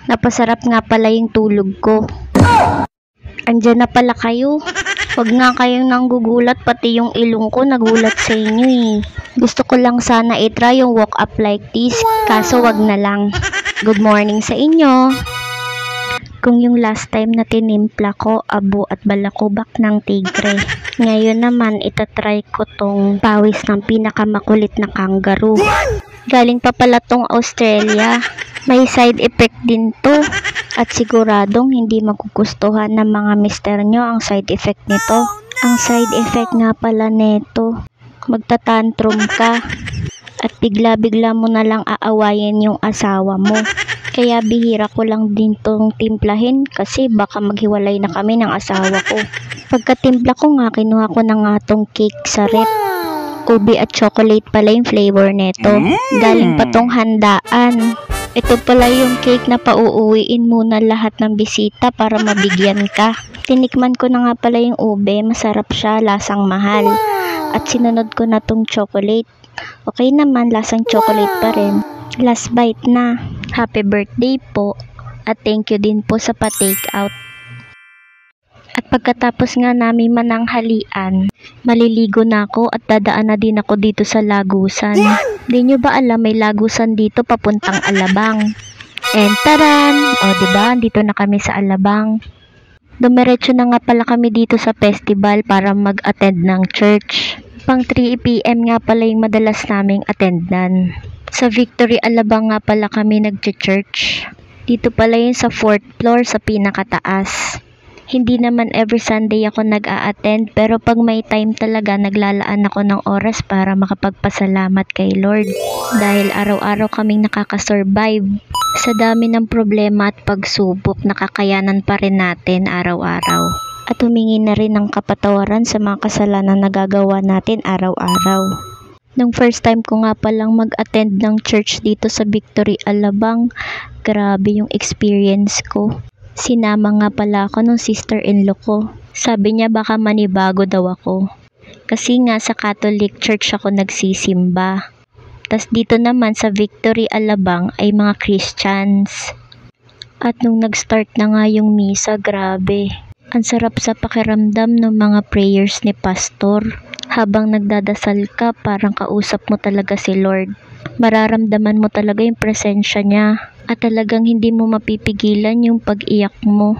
Napasarap nga pala yung tulog ko. Andyan na pala kayo. Wag nga kayong nanggugulat, pati yung ilong ko nagulat sa inyo eh. Gusto ko lang sana i-try yung walk up like this, kaso wag na lang. Good morning sa inyo. Kung yung last time na tinimpla ko, abo at balakubak ng tigre. Ngayon naman, itatry ko tong pawis ng pinakamakulit na kangaroo. Galing pa pala tong Australia. May side effect din to. At siguradong hindi magugustuhan ng mga mister nyo ang side effect nito. Ang side effect nga pala neto, magtatantrum ka. At bigla-bigla mo na lang aawayin yung asawa mo. Kaya bihira ko lang din tong timplahin kasi baka maghiwalay na kami ng asawa ko. Pagkatimpla ko nga, kinuha ko na nga tong cake sa rep. Ube at chocolate pala yung flavor neto. Galing pa tong handaan. Ito pala yung cake na pauuwiin muna lahat ng bisita para mabigyan ka. Tinikman ko na nga pala yung ube, masarap siya, lasang mahal. At sinunod ko na tong chocolate. Okay naman, lasang chocolate pa rin. Last bite na. Happy birthday po. At thank you din po sa pa-take out. At pagkatapos nga namin mananghalian, maliligo na ako at dadaan na din ako dito sa Lagusan. Di nyo ba alam may Lagusan dito papuntang Alabang? And taran! O diba, dito na kami sa Alabang. Dumiretso na nga pala kami dito sa festival para mag-attend ng church. Pang 3 PM nga pala yung madalas naming attendan. Sa Victory Alabang nga pala kami nag-church. Dito pala yun sa 4th floor sa pinakataas. Hindi naman every Sunday ako nag-a-attend, pero pag may time talaga naglalaan ako ng oras para makapagpasalamat kay Lord. Dahil araw-araw kaming nakakasurvive. Sa dami ng problema at pagsubok, nakakayanan pa rin natin araw-araw. At humingi na rin ng kapatawaran sa mga kasalanan na nagagawa natin araw-araw. Nung first time ko nga palang mag-attend ng church dito sa Victory Alabang, grabe yung experience ko. Sinama nga pala ako ng sister-in-law ko. Sabi niya baka manibago daw ako. Kasi nga sa Catholic Church ako nagsisimba. Tas dito naman sa Victory Alabang ay mga Christians. At nung nag-start na nga yung misa, grabe. Ang sarap sa pakiramdam ng mga prayers ni pastor. Habang nagdadasal ka, parang kausap mo talaga si Lord. Mararamdaman mo talaga yung presensya niya. At talagang hindi mo mapipigilan yung pag-iyak mo.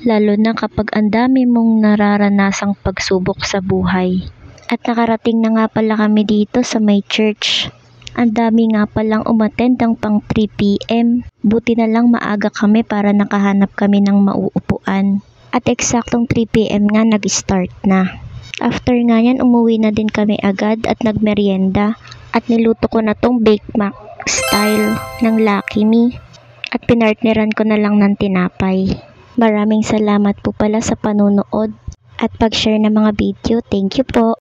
Lalo na kapag ang dami mong nararanasang pagsubok sa buhay. At nakarating na nga pala kami dito sa may church. Ang dami nga palang umattend ng pang 3 PM. Buti na lang maaga kami para nakahanap kami ng mauupuan. At eksaktong 3 PM nga nag-start na. After nga yan, umuwi na din kami agad at nagmerienda. At niluto ko na tong Bake Mac style ng Lucky Me. At pinartneran ko na lang ng tinapay. Maraming salamat po pala sa panunood at pag-share ng mga video. Thank you po.